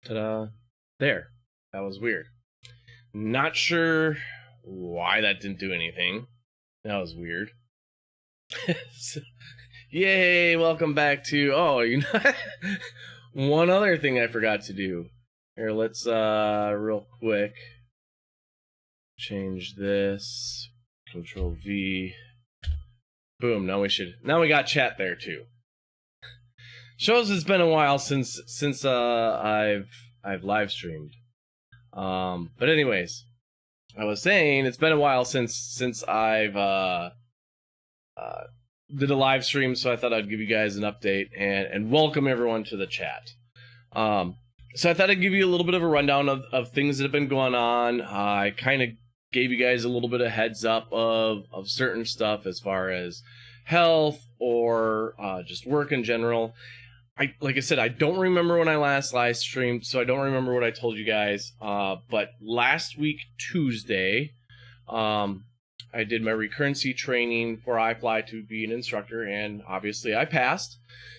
Ta-da. There. That was weird. Not sure why that didn't do anything. That was weird. Yay, welcome back to... Oh, you know... One other thing I forgot to do. Here, let's, real quick... change this. Control V. Boom, now we got chat there, too. Shows it's been a while since I've live streamed. But anyways, I was saying it's been a while since I've did a live stream, so I thought I'd give you guys an update and welcome everyone to the chat. So I thought I'd give you a little bit of a rundown of things that have been going on. I kind of gave you guys a little bit of heads up of certain stuff as far as health or just work in general. Like I said, I don't remember when I last live streamed, so I don't remember what I told you guys. But last week, Tuesday, I did my recurrency training for iFly to be an instructor, and obviously I passed.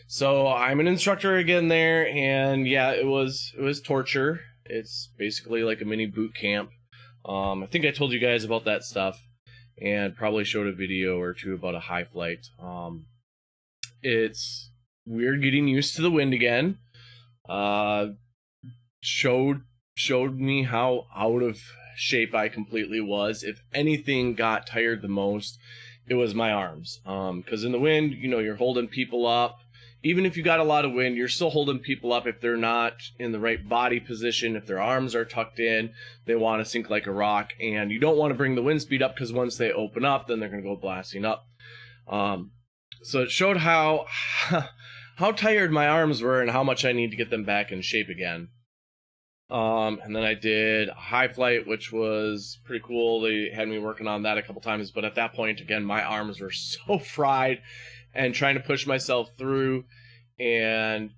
So I'm an instructor again there, and yeah, it was torture. It's basically like a mini boot camp. I think I told you guys about that stuff, and probably showed a video or two about a high flight. It's weird getting used to the wind again. Showed me how out of shape I completely was. If anything got tired the most, it was my arms. Because in the wind, you know, you're holding people up. Even if you got a lot of wind, you're still holding people up if they're not in the right body position. If their arms are tucked in, they want to sink like a rock. And you don't want to bring the wind speed up, because once they open up, then they're going to go blasting up. So it showed how tired my arms were and how much I need to get them back in shape again. And then I did a high flight, which was pretty cool. They had me working on that a couple times, but at that point, again, my arms were so fried and trying to push myself through. And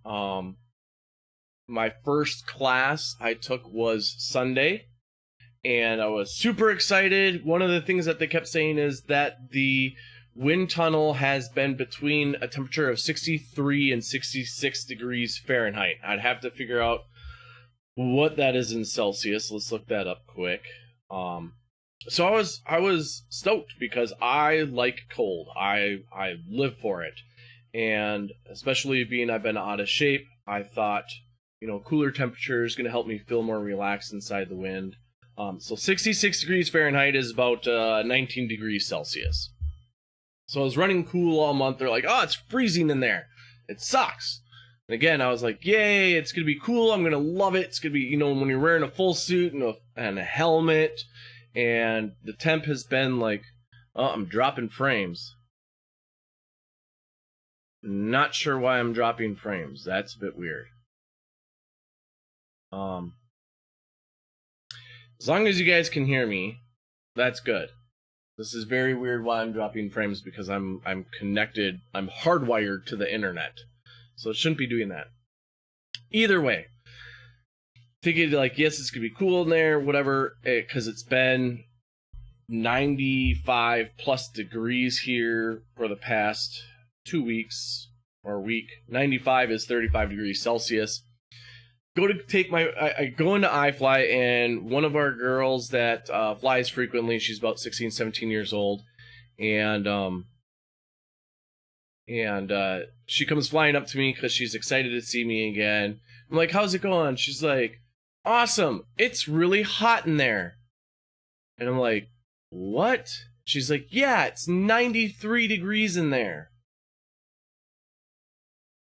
my first class I took was Sunday, and I was super excited. One of the things that they kept saying is that the wind tunnel has been between a temperature of 63 and 66 degrees Fahrenheit. I'd have to figure out what that is in Celsius. Let's look that up quick. So I was stoked because I like cold. I live for it. And especially being I've been out of shape, I thought, you know, cooler temperature is going to help me feel more relaxed inside the wind. So 66 degrees Fahrenheit is about 19 degrees Celsius. So I was running cool all month. They're like, oh, it's freezing in there. It sucks. And again, I was like, yay, it's going to be cool. I'm going to love it. It's going to be, you know, when you're wearing a full suit and a helmet. And the temp has been like, oh, I'm dropping frames. Not sure why I'm dropping frames. That's a bit weird. As long as you guys can hear me, that's good. This is very weird why I'm dropping frames, because I'm connected, I'm hardwired to the internet. So it shouldn't be doing that. Either way, figured like, yes, it's going to be cool in there, whatever, because it's been 95 plus degrees here for the past 2 weeks, or a week. 95 is 35 degrees Celsius. I go into iFly, and one of our girls that flies frequently, she's about 16, 17 years old, and she comes flying up to me because she's excited to see me again. I'm like, how's it going? She's like, awesome, it's really hot in there. And I'm like, what? She's like, yeah, it's 93 degrees in there.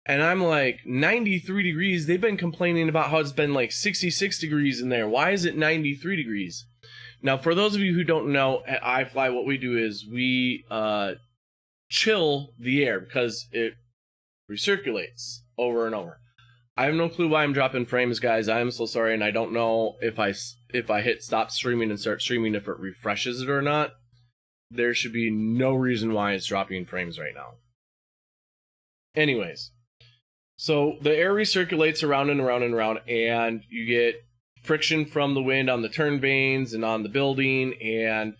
And I'm like, 93 degrees? They've been complaining about how it's been like 66 degrees in there. Why is it 93 degrees? Now, for those of you who don't know, at iFly, what we do is we chill the air because it recirculates over and over. I have no clue why I'm dropping frames, guys. I am so sorry, and I don't know if I hit stop streaming and start streaming, if it refreshes it or not. There should be no reason why it's dropping frames right now. Anyways. So the air recirculates around and around and around, and you get friction from the wind on the turn vanes and on the building, and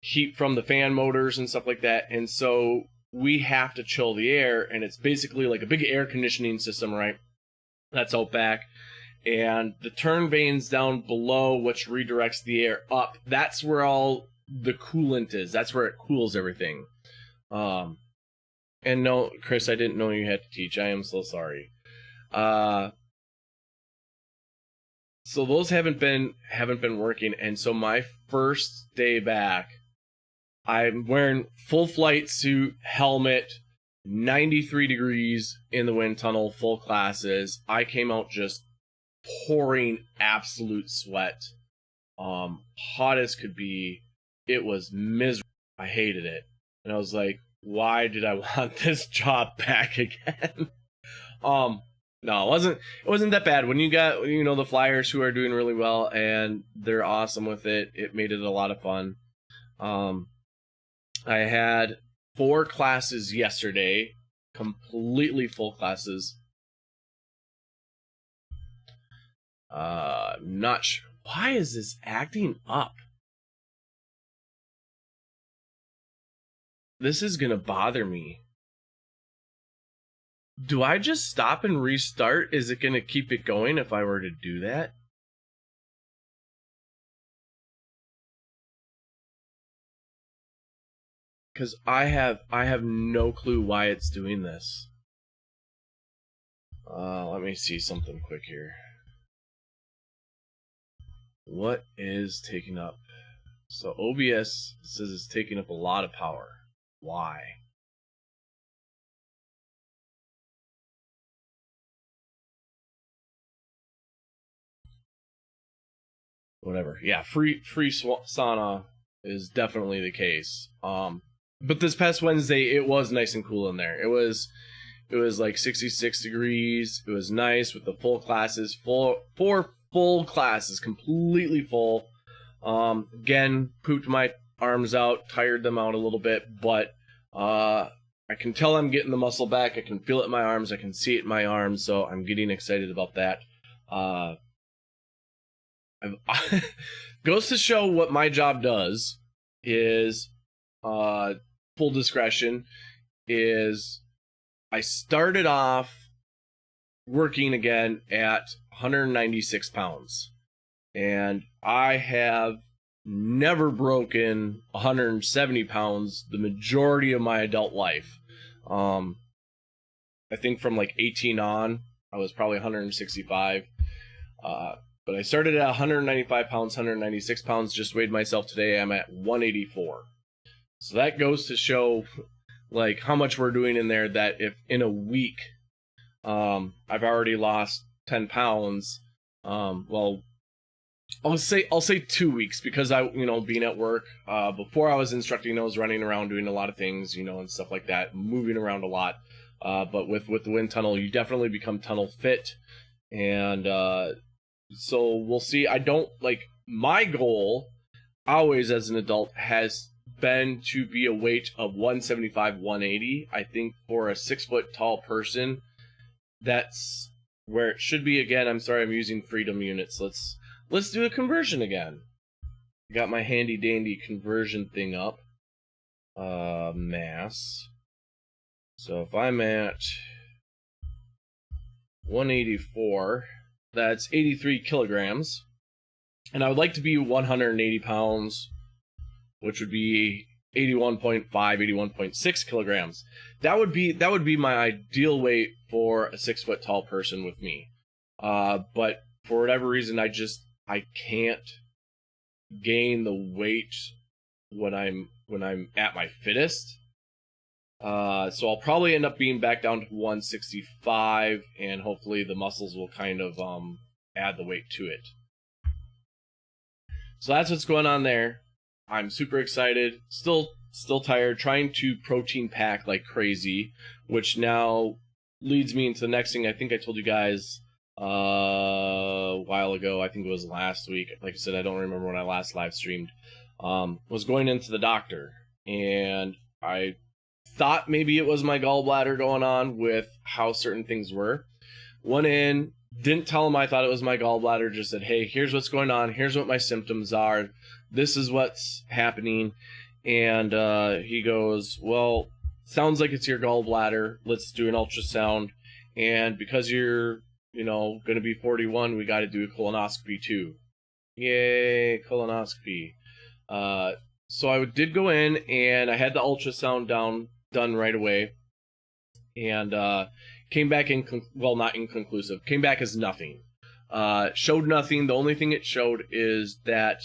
heat from the fan motors and stuff like that. And so we have to chill the air, and it's basically like a big air conditioning system, right? That's out back. and the turn vanes down below, which redirects the air up. That's where all the coolant is. That's where it cools everything. And no, Chris, I didn't know you had to teach. I am so sorry. So those haven't been working, and so my first day back, I'm wearing full flight suit, helmet, 93 degrees in the wind tunnel, full classes. I came out just pouring absolute sweat, hot as could be. It was miserable. I hated it, and I was like, why did I want this job back again? No, it wasn't that bad. When you got, the flyers who are doing really well and they're awesome with it, it made it a lot of fun. I had 4 classes yesterday, completely full classes. Not sure. Why is this acting up? This is gonna bother me. Do I just stop and restart? Is it going to keep it going if I were to do that? Because I have no clue why it's doing this. Let me see something quick here. What is taking up? So OBS says it's taking up a lot of power. Why? Whatever. Yeah, free sauna is definitely the case. But this past Wednesday, it was nice and cool in there. It was like 66 degrees. It was nice with the full classes, 4 full classes, completely full. Again, pooped my arms out, tired them out a little bit, but I can tell I'm getting the muscle back. I can feel it in my arms. I can see it in my arms, so I'm getting excited about that. Goes to show what my job does is, full discretion, is I started off working again at 196 pounds. And I have never broken 170 pounds the majority of my adult life. I think from like 18 on, I was probably 165. But I started at 195 pounds, 196 pounds, just weighed myself today. I'm at 184. So that goes to show like how much we're doing in there, that if in a week I've already lost 10 pounds, well, I'll say 2 weeks, because I, being at work, before I was instructing, I was running around doing a lot of things, and stuff like that, moving around a lot. But with the wind tunnel, you definitely become tunnel fit. And, so we'll see. I don't my goal always as an adult has been to be a weight of 175, 180. I think for a 6 foot tall person, that's where it should be. Again, I'm sorry, I'm using freedom units. Let's do a conversion again. Got my handy dandy conversion thing up. Mass. So if I'm at 184, that's 83 kilograms. And I would like to be 180 pounds, which would be 81.5, 81.6 kilograms. That would be my ideal weight for a 6 foot tall person with me. But for whatever reason, I can't gain the weight when I'm at my fittest. So I'll probably end up being back down to 165, and hopefully the muscles will kind of add the weight to it. So that's what's going on there. I'm super excited. Still tired. Trying to protein pack like crazy, which now leads me into the next thing. I think I told you guys a while ago. I think it was last week. Like I said, I don't remember when I last live streamed. Was going into the doctor, and I thought maybe it was my gallbladder going on with how certain things were. Went in, didn't tell him I thought it was my gallbladder, just said, hey, here's what's going on, here's what my symptoms are, this is what's happening. And he goes, well, sounds like it's your gallbladder, let's do an ultrasound. And because you're going to be 41, we got to do a colonoscopy too. Yay, colonoscopy. So I did go in, and I had the ultrasound done right away, and came back not inconclusive, came back as nothing. Showed nothing. The only thing it showed is that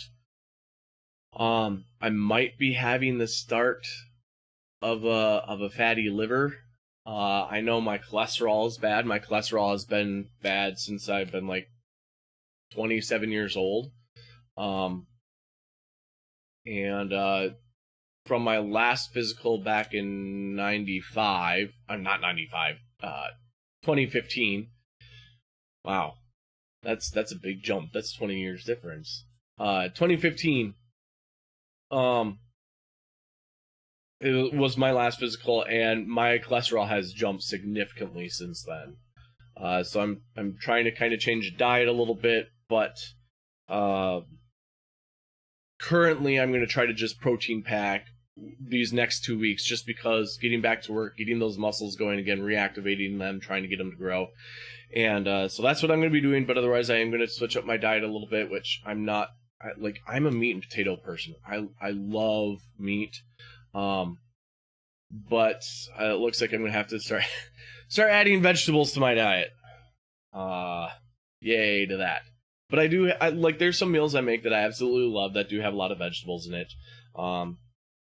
I might be having the start of a fatty liver. I know my cholesterol is bad. My cholesterol has been bad since I've been like 27 years old. And from my last physical back in 2015. Wow. That's a big jump. That's 20 years difference. 2015, it was my last physical, and my cholesterol has jumped significantly since then. So I'm trying to kind of change the diet a little bit, but currently I'm going to try to just protein pack these next 2 weeks, just because getting back to work, getting those muscles going again, reactivating them, trying to get them to grow. And so that's what I'm going to be doing, but otherwise I am going to switch up my diet a little bit, which I'm not, I'm a meat and potato person. I love meat. But it looks like I'm going to have to start adding vegetables to my diet. Yay to that. But there's some meals I make that I absolutely love that do have a lot of vegetables in it.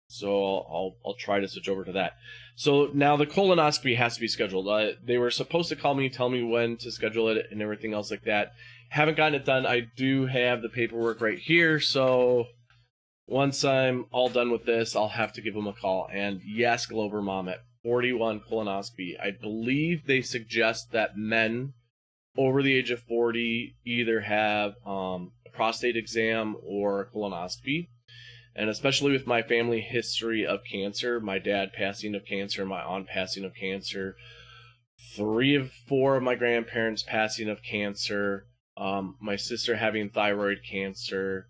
So I'll try to switch over to that. So now the colonoscopy has to be scheduled. They were supposed to call me, tell me when to schedule it and everything else like that. Haven't gotten it done. I do have the paperwork right here. So once I'm all done with this, I'll have to give them a call. And yes, Glover Mom, at 41 colonoscopy. I believe they suggest that men over the age of 40 either have a prostate exam or a colonoscopy. And especially with my family history of cancer, my dad passing of cancer, my aunt passing of cancer, 3 of 4 of my grandparents passing of cancer, my sister having thyroid cancer,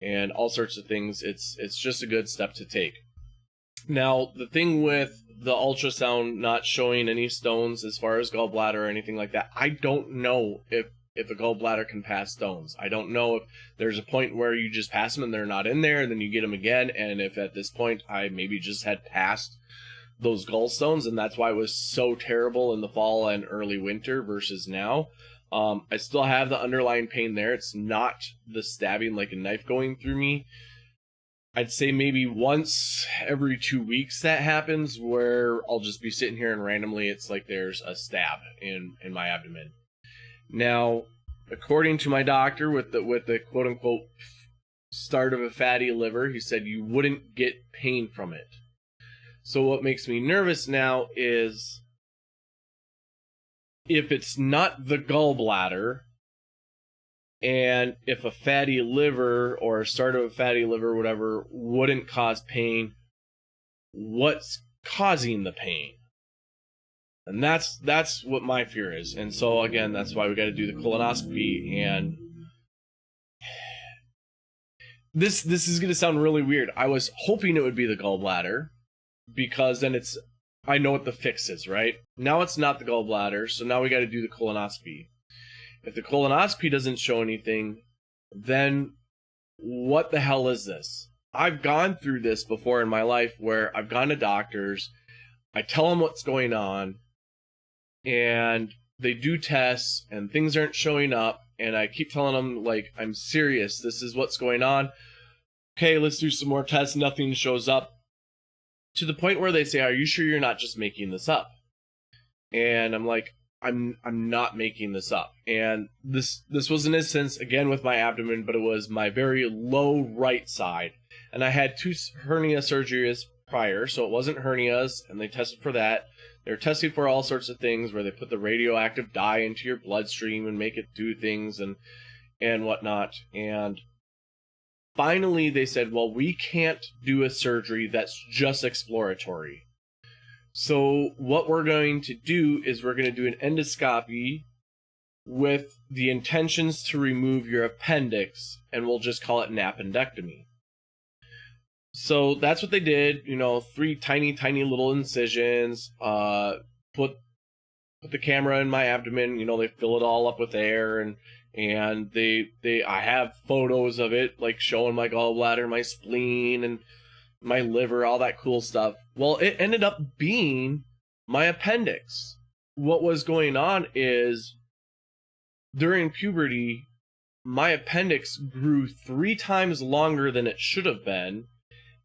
and all sorts of things, it's just a good step to take. Now, the thing with the ultrasound not showing any stones as far as gallbladder or anything like that, I don't know if a gallbladder can pass stones. I don't know if there's a point where you just pass them and they're not in there, and then you get them again, and if at this point I maybe just had passed those gallstones, and that's why it was so terrible in the fall and early winter versus now. I still have the underlying pain there. It's not the stabbing like a knife going through me. I'd say maybe once every 2 weeks that happens, where I'll just be sitting here and randomly it's like there's a stab in my abdomen. Now, according to my doctor, with the quote unquote start of a fatty liver, he said you wouldn't get pain from it. So what makes me nervous now is if it's not the gallbladder, and if a fatty liver or a start of a fatty liver, whatever, wouldn't cause pain, what's causing the pain? And that's what my fear is. And so again, that's why we got to do the colonoscopy. And this is going to sound really weird. I was hoping it would be the gallbladder, because then I know what the fix is, right? Now it's not the gallbladder, so now we got to do the colonoscopy. If the colonoscopy doesn't show anything, then what the hell is this? I've gone through this before in my life where I've gone to doctors, I tell them what's going on, and they do tests, and things aren't showing up, and I keep telling them, like, I'm serious, this is what's going on. Okay, let's do some more tests, nothing shows up. To the point where they say, are you sure you're not just making this up? And I'm like, I'm not making this up. And this was an instance, again, with my abdomen, but it was my very low right side. And I had 2 hernia surgeries prior, so it wasn't hernias, and they tested for that. They're testing for all sorts of things where they put the radioactive dye into your bloodstream and make it do things and whatnot. And finally they said, well, we can't do a surgery that's just exploratory. So what we're going to do is we're going to do an endoscopy with the intentions to remove your appendix, and we'll just call it an appendectomy. So that's what they did, 3 tiny little incisions, put put the camera in my abdomen. You know, they fill it all up with air, and I have photos of it, like showing my gallbladder, my spleen, and my liver, all that cool stuff. Well, it ended up being my appendix. What was going on is during puberty, my appendix grew 3 times longer than it should have been,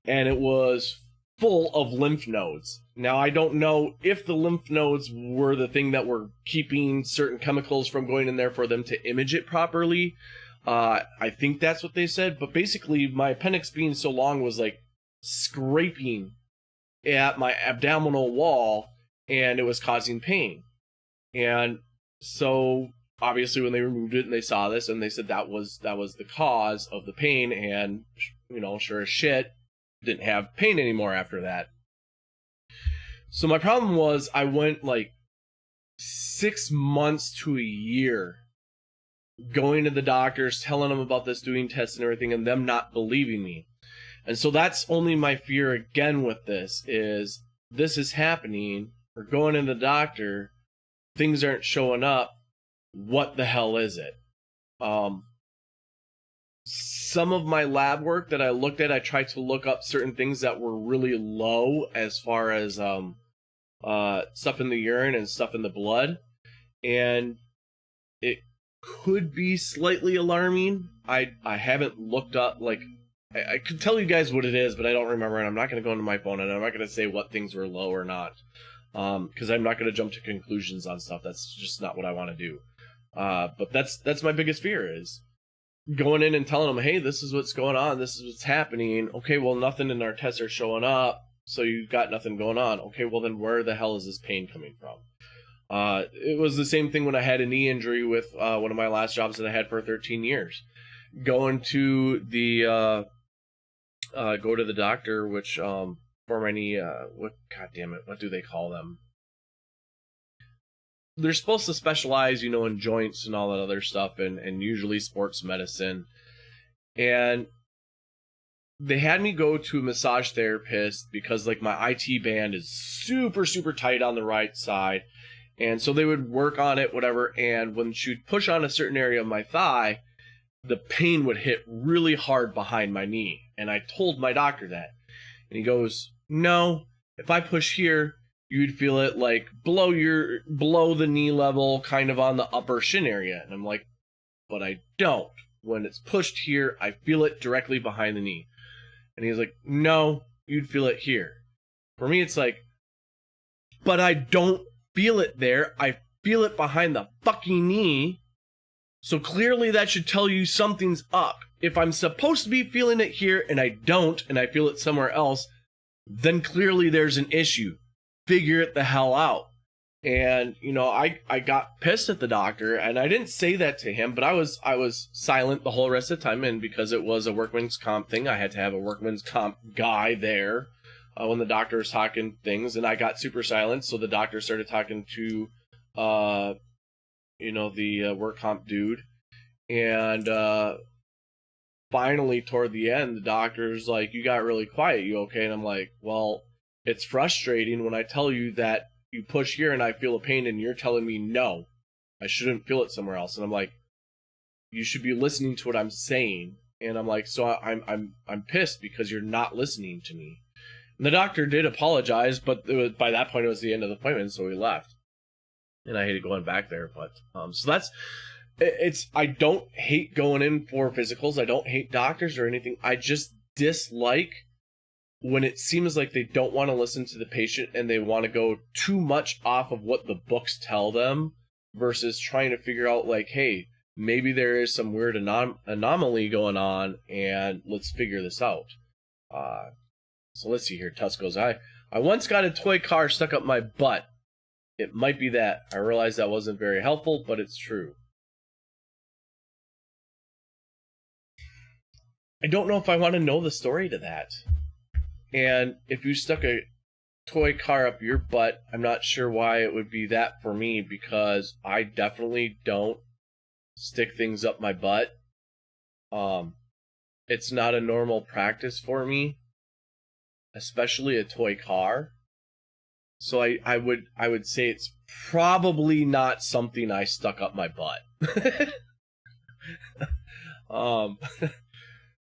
and it was full of lymph nodes. Now, I don't know if the lymph nodes were the thing that were keeping certain chemicals from going in there for them to image it properly. I think that's what they said, but basically my appendix being so long was like scraping at my abdominal wall, and it was causing pain. And so obviously when they removed it and they saw this, and they said that was the cause of the pain, and you know, sure as shit, didn't have pain anymore after that. So my problem was I went like 6 months to a year going to the doctors, telling them about this, doing tests and everything, and them not believing me. And so that's only my fear again with this is happening. We're going to the doctor, things aren't showing up. What the hell is it? Some of my lab work that I looked at, I tried to look up certain things that were really low as far as stuff in the urine and stuff in the blood. And it could be slightly alarming. I haven't looked up, like, I could tell you guys what it is, but I don't remember, and I'm not going to go into my phone, and I'm not going to say what things were low or not, because I'm not going to jump to conclusions on stuff. That's just not what I want to do. But that's my biggest fear, is going in and telling them, hey, this is what's going on, this is what's happening. Okay, well, nothing in our tests are showing up, so you've got nothing going on. Okay, well, then where the hell is this pain coming from? It was the same thing when I had a knee injury with one of my last jobs that I had for 13 years. Going to the go to the doctor, which for my knee, what do they call them? They're supposed to specialize, you know, in joints and all that other stuff, and usually sports medicine. And they had me go to a massage therapist because, like, my IT band is super, super tight on the right side. And so they would work on it, whatever. And when she'd push on a certain area of my thigh, the pain would hit really hard behind my knee. And I told my doctor that. And he goes, no, if I push here, you'd feel it like below the knee level, kind of on the upper shin area. And I'm like, but I don't. When it's pushed here, I feel it directly behind the knee. And he's like, no, you'd feel it here. For me, it's like, but I don't feel it there. I feel it behind the fucking knee. So clearly that should tell you something's up. If I'm supposed to be feeling it here and I don't, and I feel it somewhere else, then clearly there's an issue. Figure it the hell out. And, you know, I got pissed at the doctor, and I didn't say that to him, but I was silent the whole rest of the time. And because it was a workman's comp thing, I had to have a workman's comp guy there when the doctor was talking things, and I got super silent. So the doctor started talking to, you know, the work comp dude. And finally, toward the end, the doctor's like, you got really quiet. You okay? And I'm like, well, it's frustrating when I tell you that you push here and I feel a pain, and you're telling me no, I shouldn't feel it somewhere else. And I'm like, you should be listening to what I'm saying. And I'm like, so I'm pissed because you're not listening to me. And the doctor did apologize, but by that point it was the end of the appointment, so we left. And I hated going back there, but so I don't hate going in for physicals. I don't hate doctors or anything. I just dislike when it seems like they don't want to listen to the patient and they want to go too much off of what the books tell them versus trying to figure out, like, hey, maybe there is some weird anomaly going on, and let's figure this out. So let's see here. Tuss goes, I once got a toy car stuck up my butt. It might be that. I realize that wasn't very helpful, but it's true. I don't know if I want to know the story to that. And if you stuck a toy car up your butt, I'm not sure why it would be that for me, because I definitely don't stick things up my butt. It's not a normal practice for me, especially a toy car. So I would say it's probably not something I stuck up my butt. um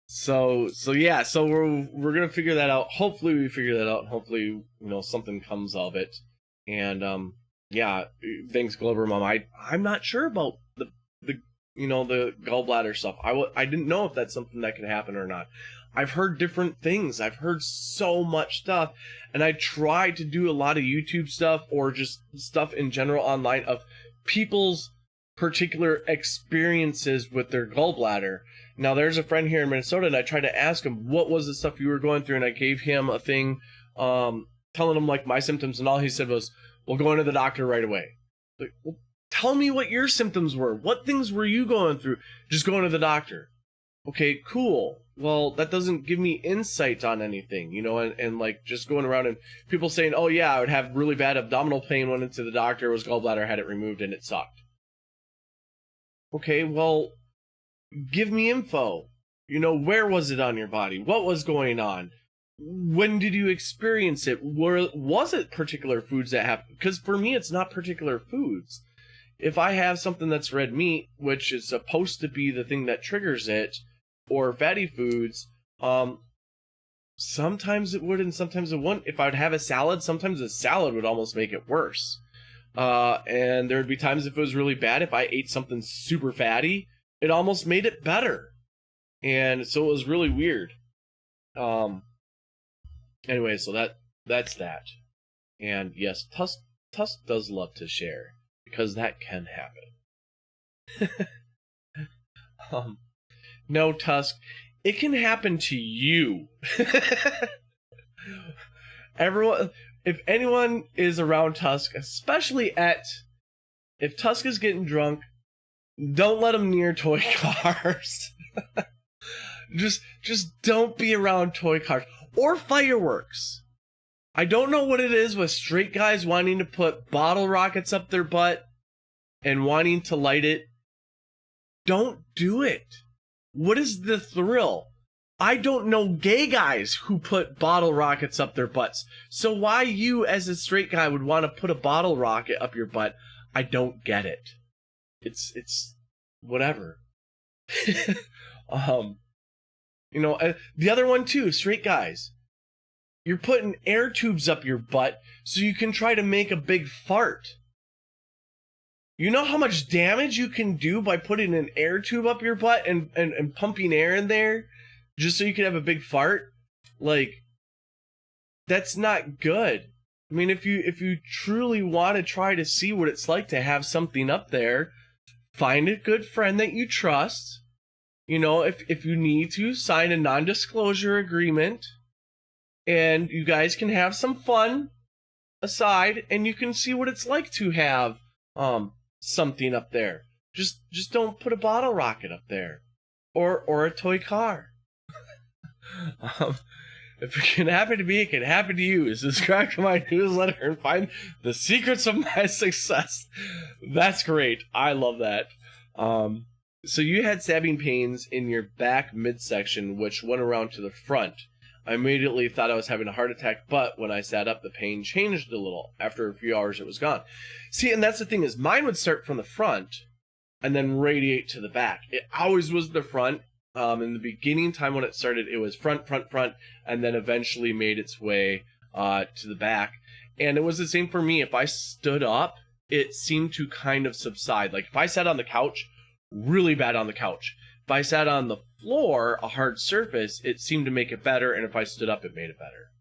so yeah, so we're gonna figure that out. Hopefully we figure that out. Hopefully, something comes of it. And yeah, thanks Glover Mom. I'm not sure about the the gallbladder stuff. I didn't know if that's something that could happen or not. I've heard different things. I've heard so much stuff, and I try to do a lot of YouTube stuff or just stuff in general online of people's particular experiences with their gallbladder. Now, there's a friend here in Minnesota, and I tried to ask him, what was the stuff you were going through? And I gave him a thing telling him, like, my symptoms, and all he said was, well, go into the doctor right away. Like, well, tell me what your symptoms were. What things were you going through? Just going to the doctor. Okay, cool. Well, that doesn't give me insight on anything, and like just going around and people saying, oh yeah, I would have really bad abdominal pain, went into the doctor, was gallbladder, had it removed, and it sucked. Okay, well, give me info. Where was it on your body? What was going on? When did you experience it? Was it particular foods that happened? Because for me, it's not particular foods. If I have something that's red meat, which is supposed to be the thing that triggers it, or fatty foods, sometimes it would and sometimes it wouldn't. If I would have a salad, sometimes a salad would almost make it worse. And there would be times if it was really bad, if I ate something super fatty, it almost made it better. And so it was really weird. Anyway, so that's that. And yes, Tusk does love to share, because that can happen. No, Tusk, it can happen to you. Everyone, if anyone is around Tusk, especially if Tusk is getting drunk, don't let him near toy cars. just don't be around toy cars or fireworks. I don't know what it is with straight guys wanting to put bottle rockets up their butt and wanting to light it. Don't do it. What is the thrill? I don't know gay guys who put bottle rockets up their butts. So why you, as a straight guy, would want to put a bottle rocket up your butt? I don't get it. It's whatever. The other one too, straight guys. You're putting air tubes up your butt so you can try to make a big fart. You know how much damage you can do by putting an air tube up your butt and pumping air in there just so you can have a big fart? Like, that's not good. I mean, if you truly want to try to see what it's like to have something up there, find a good friend that you trust. If you need to, sign a non-disclosure agreement, and you guys can have some fun aside, and you can see what it's like to have something up there. Just don't put a bottle rocket up there, or a toy car. If it can happen to me, it can happen to you. Subscribe to my newsletter and find the secrets of my success. That's great. I love that. So you had stabbing pains in your back midsection, which went around to the front. I immediately thought I was having a heart attack, but when I sat up, the pain changed a little. After a few hours, it was gone. See, and that's the thing, is mine would start from the front and then radiate to the back. It always was the front. In the beginning time when it started, it was front, and then eventually made its way to the back. And it was the same for me. If I stood up, it seemed to kind of subside. Like if I sat on the couch, really bad on the couch. If I sat on the floor, a hard surface, it seemed to make it better, and if I stood up, it made it better.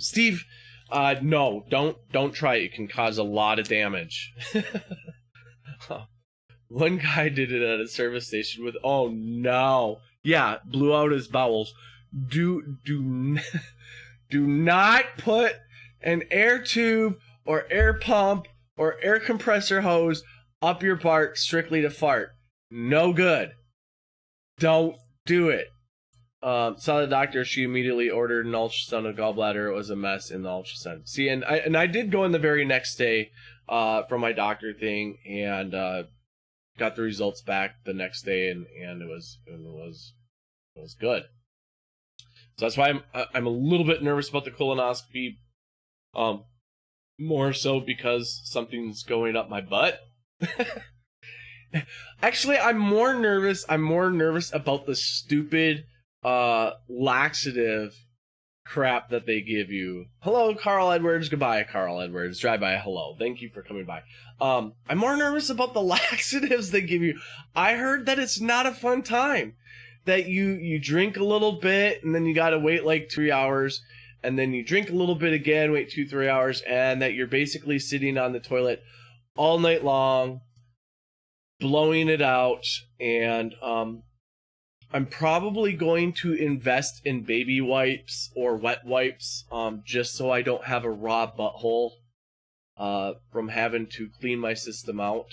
Steve, no, don't try it. It can cause a lot of damage. One guy did it at a service station with, oh no, yeah, blew out his bowels. Do not put an air tube or air pump or air compressor hose up your butt strictly to fart. No good. Don't do it. Saw the doctor. She immediately ordered an ultrasound of gallbladder. It was a mess in the ultrasound. See, and I did go in the very next day for my doctor thing, and got the results back the next day, and it was good. So that's why I'm a little bit nervous about the colonoscopy. more so because something's going up my butt. Actually, I'm more nervous about the stupid laxative crap that they give you. Hello, Carl Edwards. Goodbye, Carl Edwards. Drive by. Hello. Thank you for coming by. I'm more nervous about the laxatives they give you. I heard that it's not a fun time. That you drink a little bit and then you gotta wait like 3 hours, and then you drink a little bit again, wait 2-3 hours, and that you're basically sitting on the toilet all night long, blowing it out. And I'm probably going to invest in baby wipes or wet wipes, just so I don't have a raw butthole from having to clean my system out.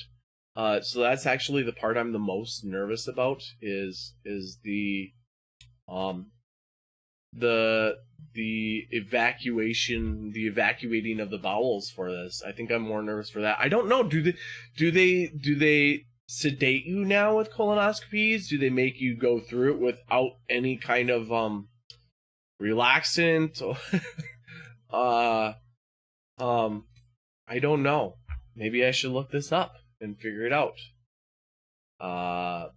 So that's actually the part I'm the most nervous about is the evacuating of the bowels for this. I think I'm more nervous for that. I don't know. Do they sedate you now with colonoscopies? Do they make you go through it without any kind of relaxant? I don't know. Maybe I should look this up and figure it out. But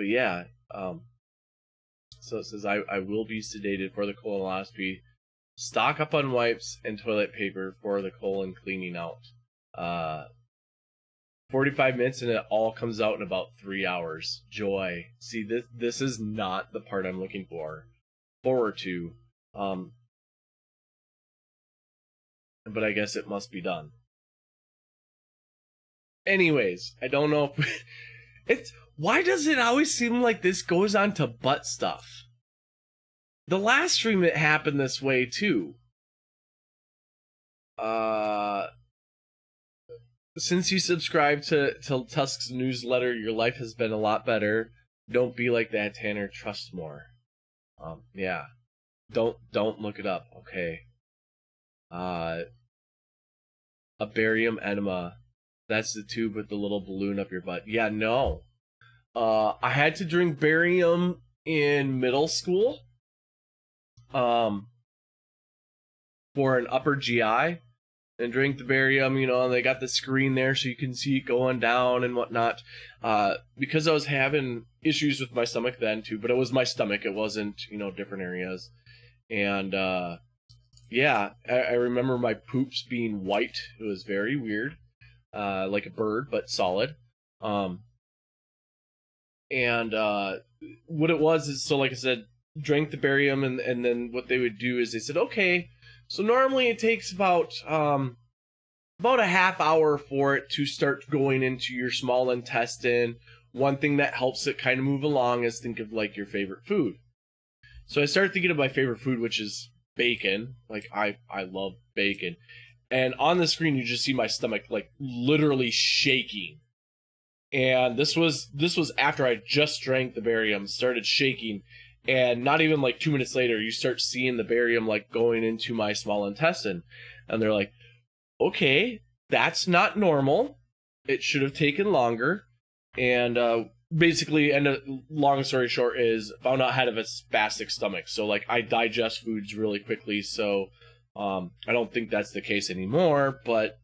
yeah, so it says I will be sedated for the colonoscopy. Stock up on wipes and toilet paper for the colon cleaning out. 45 minutes and it all comes out in about 3 hours. Joy. See, this is not the part I'm looking forward to. But I guess it must be done. Anyways, I don't know if it's why does it always seem like this goes on to butt stuff? The last stream it happened this way too. Since you subscribe to Tusk's newsletter, your life has been a lot better. Don't be like that, Tanner. Trust more. Yeah. Don't look it up, okay? A barium enema. That's the tube with the little balloon up your butt. Yeah, no. I had to drink barium in middle school. For an upper GI. And drink the barium, and they got the screen there so you can see it going down and whatnot. Because I was having issues with my stomach then too, but it was my stomach, it wasn't, different areas. And yeah, I remember my poops being white. It was very weird, like a bird, but solid. And what it was is, so like I said, drank the barium, and then what they would do is they said, okay. So normally it takes about a half hour for it to start going into your small intestine. One thing that helps it kind of move along is think of like your favorite food. So I started thinking of my favorite food, which is bacon. Like I love bacon. And on the screen you just see my stomach like literally shaking. And this was after I just drank the barium, started shaking. And not even like 2 minutes later, you start seeing the barium like going into my small intestine. And they're like, okay, that's not normal. It should have taken longer. And basically, long story short is, found out I had a spastic stomach. So like I digest foods really quickly. So I don't think that's the case anymore. But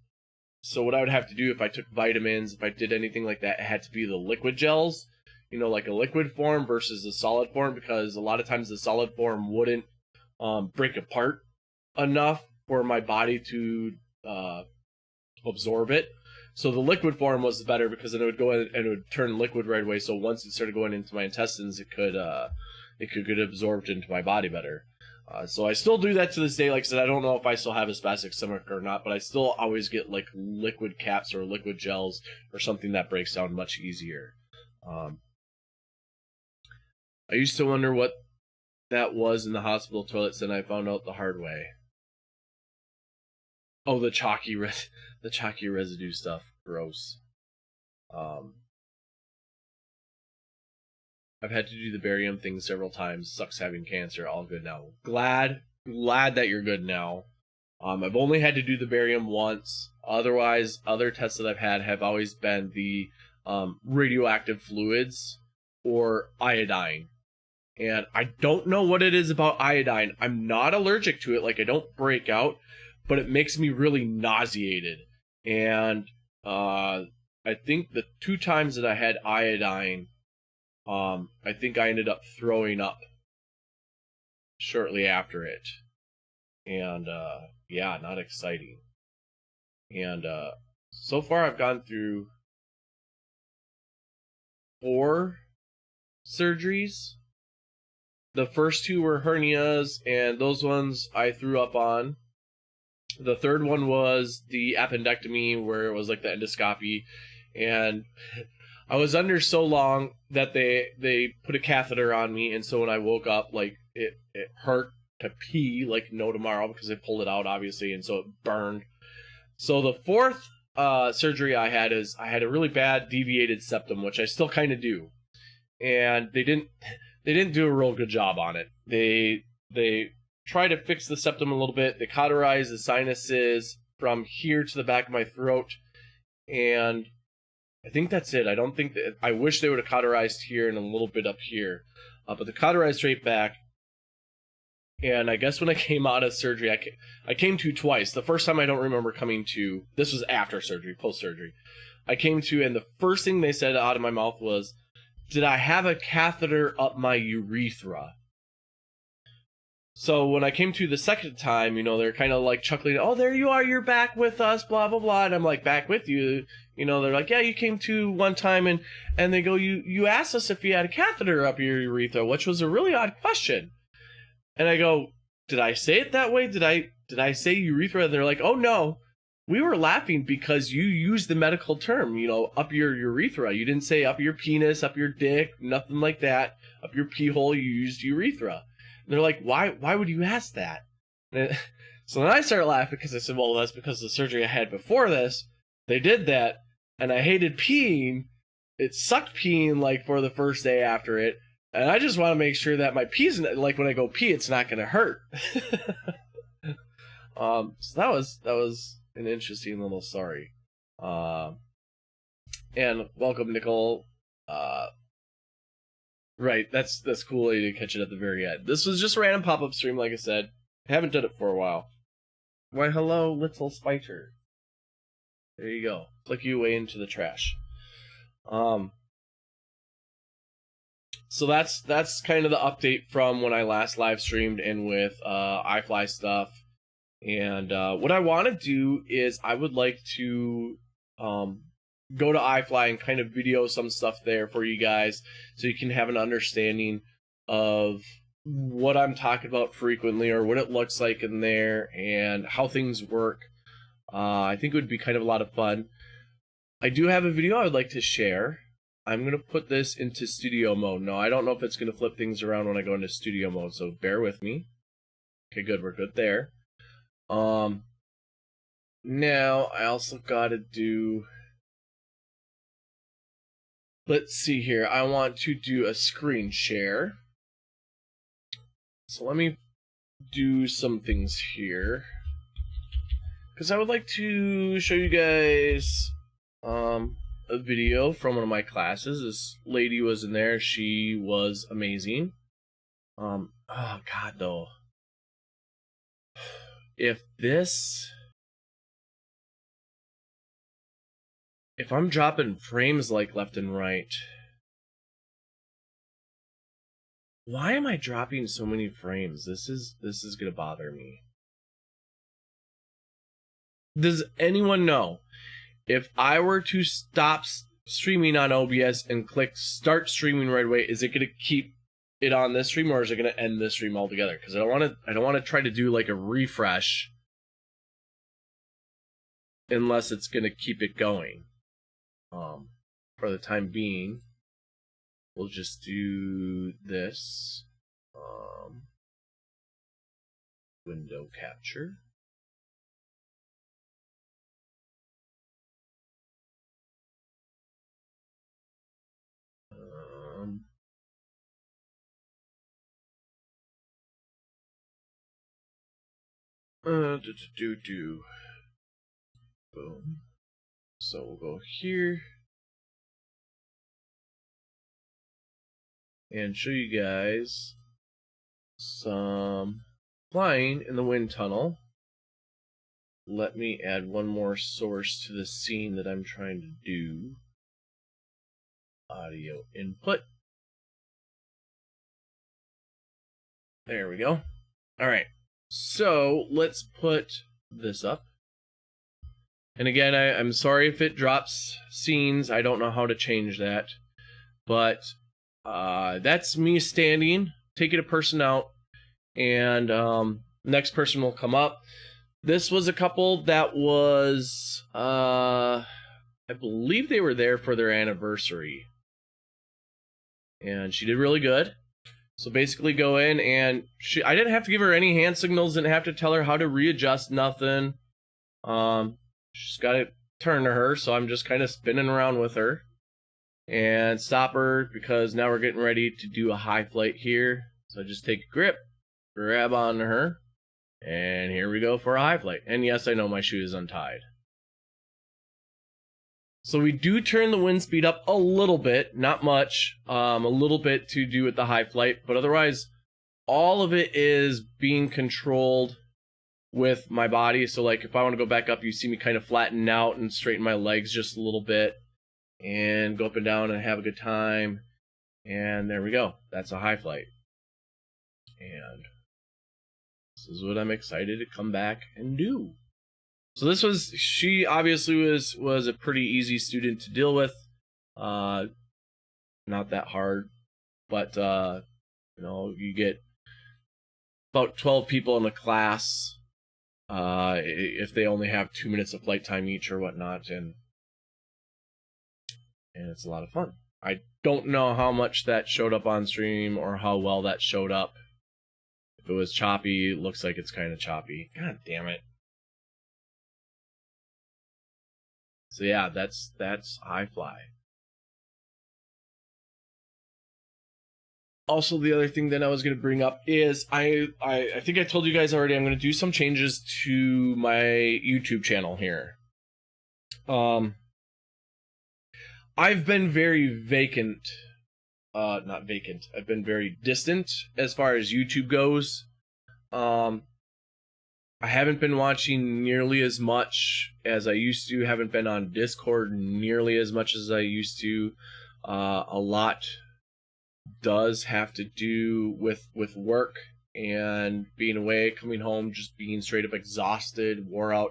so what I would have to do if I took vitamins, if I did anything like that, it had to be the liquid gels. Like a liquid form versus a solid form, because a lot of times the solid form wouldn't break apart enough for my body to absorb it. So the liquid form was better, because then it would go in and it would turn liquid right away. So once it started going into my intestines, it could get absorbed into my body better. So I still do that to this day. Like I said, I don't know if I still have a spastic stomach or not, but I still always get like liquid caps or liquid gels or something that breaks down much easier. I used to wonder what that was in the hospital toilets, and I found out the hard way. Oh, the chalky residue stuff. Gross. I've had to do the barium thing several times. Sucks having cancer. All good now. Glad that you're good now. I've only had to do the barium once. Otherwise, other tests that I've had have always been the radioactive fluids or iodine. And I don't know what it is about iodine. I'm not allergic to it. Like, I don't break out. but it makes me really nauseated. And I think the 2 times that I had iodine, I think I ended up throwing up shortly after it. And yeah, not exciting. And so far I've gone through 4 surgeries. The first 2 were hernias, and those ones I threw up on. The third one was the appendectomy, where it was like the endoscopy, and I was under so long that they put a catheter on me, and so when I woke up, like it hurt to pee like no tomorrow because they pulled it out obviously, and so it burned. So the 4th surgery I had is I had a really bad deviated septum, which I still kind of do, and they didn't do a real good job on it. They try to fix the septum a little bit. They cauterize the sinuses from here to the back of my throat, and I think that's it. I don't think that, I wish they would have cauterized here and a little bit up here, but they cauterized straight back. And I guess when I came out of surgery, I came to twice. The first time I don't remember coming to. This was after surgery, post-surgery. I came to, and the first thing they said out of my mouth was, "Did I have a catheter up my urethra?" So when I came to the second time, you know, they're kind of like chuckling, "Oh, there you are, you're back with us, blah, blah, blah." And I'm like, "Back with you?" You know, they're like, "Yeah, you came to one time," and they go, you asked us if you had a catheter up your urethra," which was a really odd question. And I go, "Did I say it that way? Did I say urethra?" And they're like, "Oh, no. We were laughing because you used the medical term, you know, up your urethra. You didn't say up your penis, up your dick, nothing like that. Up your pee hole, you used urethra." And they're like, why would you ask that? So then I started laughing because I said, well, that's because the surgery I had before this, they did that, and I hated peeing. It sucked peeing, like, for the first day after it. And I just want to make sure that my pee's, like, when I go pee, it's not going to hurt. So that was an interesting little story. And welcome, Nicole. Right, that's cool to catch it at the very end. This was just a random pop-up stream, like I said. I haven't done it for a while. Why, hello, little spider. There you go. Flick you away into the trash. So that's kind of the update from when I last live streamed and with iFly stuff. And what I want to do is I would like to go to iFly and kind of video some stuff there for you guys so you can have an understanding of what I'm talking about frequently or what it looks like in there and how things work. I think it would be kind of a lot of fun. I do have a video I would like to share. I'm going to put this into studio mode. No, I don't know if it's going to flip things around when I go into studio mode, so bear with me. Okay, good. We're good there. Now, I also got to do... Let's see here. I want to do a screen share. So let me do some things here. Because I would like to show you guys a video from one of my classes. This lady was in there. She was amazing. Oh, God, though. If I'm dropping frames like left and right, why am I dropping so many frames? This is gonna bother me. Does anyone know if I were to stop streaming on OBS and click start streaming right away, is it gonna keep it on this stream or is it gonna end this stream altogether? Because I don't want to try to do like a refresh unless it's gonna keep it going. For the time being, we'll just do this. Window capture. Boom. So we'll go here and show you guys some flying in the wind tunnel. let me add one more source to the scene that I'm trying to do. Audio input. There we go. All right. So let's put this up. And again, I'm sorry if it drops scenes. I don't know how to change that. But that's me standing, taking a person out, and next person will come up. This was a couple that was, I believe they were there for their anniversary. And she did really good. So basically go in and I didn't have to give her any hand signals, didn't have to tell her how to readjust, nothing. She's got it turned to her, so I'm just kind of spinning around with her. And stop her because now we're getting ready to do a high flight here. So just take a grip, grab onto her, and here we go for a high flight. And yes, I know my shoe is untied. So we do turn the wind speed up a little bit, not much, a little bit to do with the high flight, but otherwise all of it is being controlled with my body. So like if I want to go back up, you see me kind of flatten out and straighten my legs just a little bit and go up and down and have a good time. And there we go. That's a high flight. And this is what I'm excited to come back and do. So this was, she obviously was a pretty easy student to deal with. Not that hard, but you know, you get about 12 people in a class if they only have 2 minutes of flight time each or whatnot, and it's a lot of fun. I don't know how much that showed up on stream or how well that showed up. If it was choppy, it looks like it's kind of choppy. God damn it. So yeah, that's high fly. Also, the other thing that I was going to bring up is I think I told you guys already, I'm going to do some changes to my YouTube channel here. I've been very vacant, not vacant, I've been very distant as far as YouTube goes. I haven't been watching nearly as much as I used to, haven't been on Discord nearly as much as I used to. A lot does have to do with work and being away, coming home, just being straight up exhausted, wore out.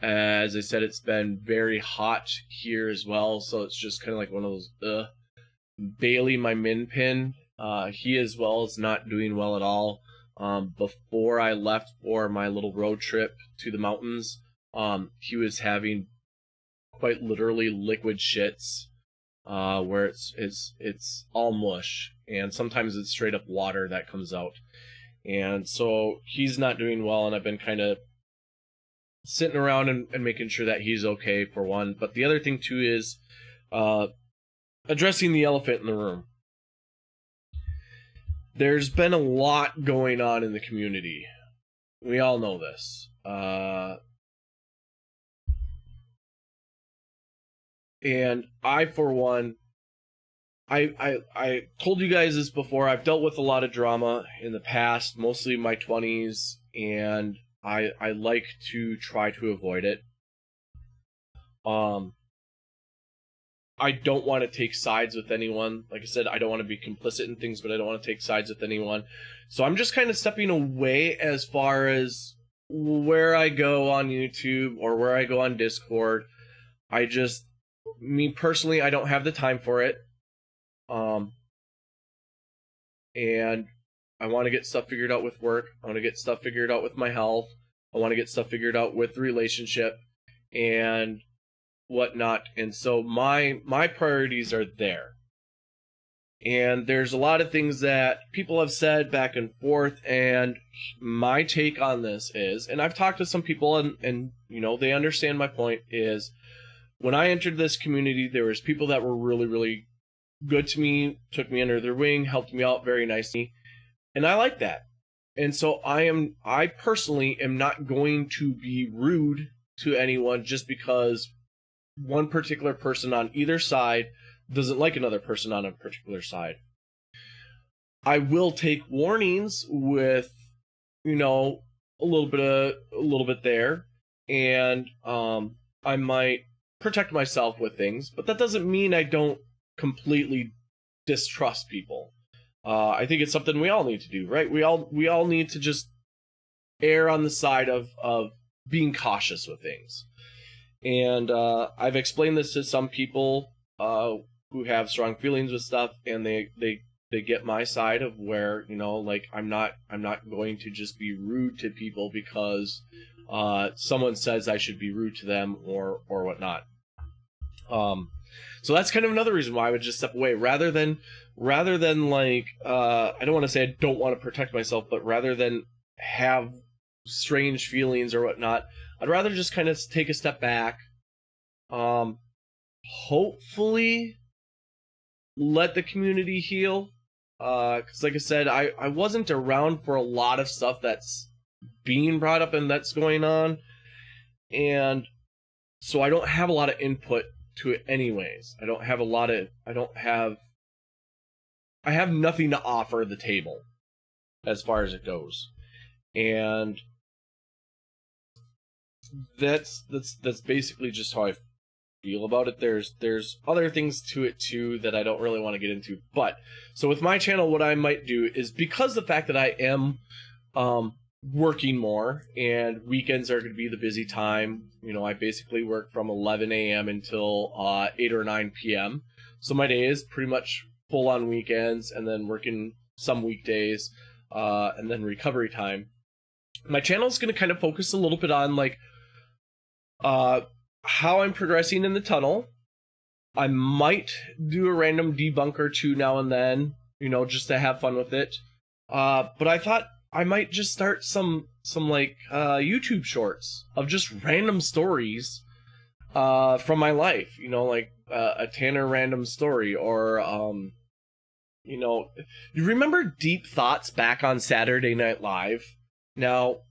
As I said, it's been very hot here as well, so it's just kind of like one of those, Bailey, my min pin, he as well is not doing well at all. Before I left for my little road trip to the mountains, he was having quite literally liquid shits, where it's all mush, and sometimes it's straight up water that comes out. And so he's not doing well, and I've been kind of sitting around and making sure that he's okay, for one. But the other thing too is addressing the elephant in the room. There's been a lot going on in the community. We all know this. And I, for one, I told you guys this before, I've dealt with a lot of drama in the past, mostly in my 20s, and I like to try to avoid it. I don't want to take sides with anyone. Like I said, I don't want to be complicit in things, but I don't want to take sides with anyone. So I'm just kind of stepping away as far as where I go on YouTube or where I go on Discord. Me personally, I don't have the time for it. And I want to get stuff figured out with work. I want to get stuff figured out with my health. I want to get stuff figured out with the relationship and whatnot. And so my priorities are there. And there's a lot of things that people have said back and forth, and my take on this is, and I've talked to some people and you know, they understand my point, is when I entered this community, there was people that were really, really good to me, took me under their wing, helped me out very nicely, and I like that. And so I personally am not going to be rude to anyone just because one particular person on either side doesn't like another person on a particular side. I will take warnings with, you know, a little bit there, and I might protect myself with things, but that doesn't mean I don't completely distrust people. I think it's something we all need to do, right? We all need to just err on the side of being cautious with things. And I've explained this to some people who have strong feelings with stuff, and they get my side of where, you know, like I'm not going to just be rude to people because someone says I should be rude to them or whatnot. So that's kind of another reason why I would just step away rather than like I don't want to say I don't want to protect myself, but rather than have strange feelings or whatnot, I'd rather just kind of take a step back. Hopefully let the community heal. Because like I said, I wasn't around for a lot of stuff that's being brought up and that's going on. And so I don't have a lot of input to it anyways. I have nothing to offer the table as far as it goes. And that's basically just how I feel about it. There's other things to it too that I don't really want to get into. But so with my channel, what I might do is, because the fact that I am working more and weekends are going to be the busy time, you know, I basically work from 11 a.m. until 8 or 9 p.m. So my day is pretty much full on weekends and then working some weekdays and then recovery time. My channel is going to kind of focus a little bit on like how I'm progressing in the tunnel. I might do a random debunk or two now and then, you know, just to have fun with it. But I thought I might just start some like YouTube shorts of just random stories from my life, you know, like a Tanner random story, or you know, you remember Deep Thoughts back on Saturday Night Live? Now,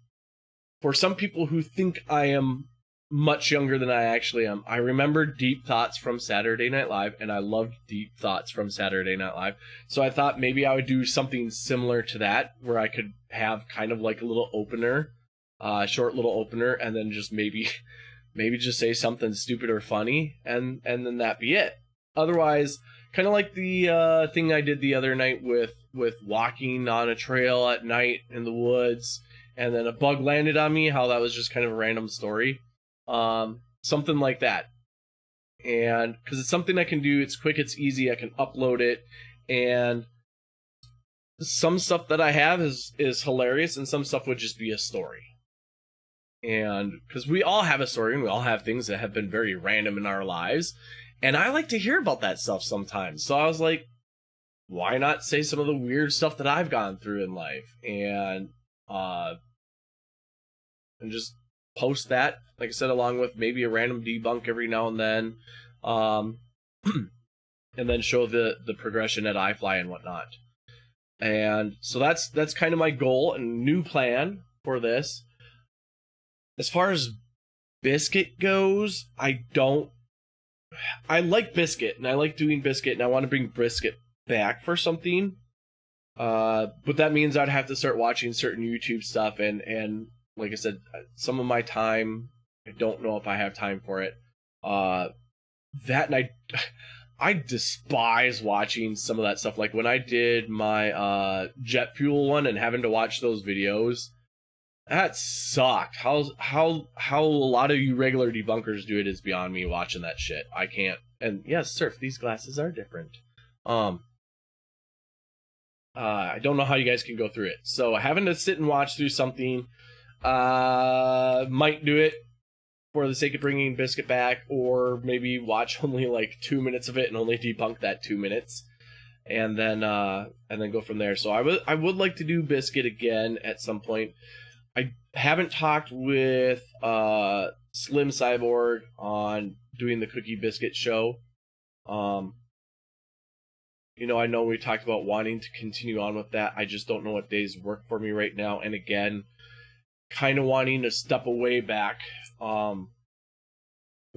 for some people who think I am much younger than I actually am, I remember Deep Thoughts from Saturday Night Live, and I loved Deep Thoughts from Saturday Night Live. So I thought maybe I would do something similar to that, where I could have kind of like a little opener, short little opener, and then just maybe just say something stupid or funny, and then that be it. Otherwise, kind of like the thing I did the other night with walking on a trail at night in the woods, and then a bug landed on me, how that was just kind of a random story. Something like that. And because it's something I can do, it's quick, it's easy, I can upload it, and some stuff that I have is hilarious, and some stuff would just be a story. And because we all have a story, and we all have things that have been very random in our lives, and I like to hear about that stuff sometimes. So I was like, why not say some of the weird stuff that I've gone through in life, and just post that, like I said, along with maybe a random debunk every now and then, and then show the progression at iFly and whatnot. And so that's kind of my goal and new plan for this. As far as Biscuit goes, I like Biscuit, and I like doing Biscuit, and I want to bring Biscuit back for something. But that means I'd have to start watching certain YouTube stuff, and like I said, some of my time, I don't know if I have time for it. That, and I despise watching some of that stuff. Like when I did my jet fuel one and having to watch those videos, that sucked. How a lot of you regular debunkers do it is beyond me watching that shit. I can't. And yes, Surf, these glasses are different. I don't know how you guys can go through it. So having to sit and watch through something, might do it for the sake of bringing Biscuit back, or maybe watch only like 2 minutes of it and only debunk that 2 minutes, and then go from there. So I would like to do Biscuit again at some point. I haven't talked with Slim Cyborg on doing the Cookie Biscuit show. You know, I know we talked about wanting to continue on with that. I just don't know what days work for me right now. And again, kind of wanting to step away back from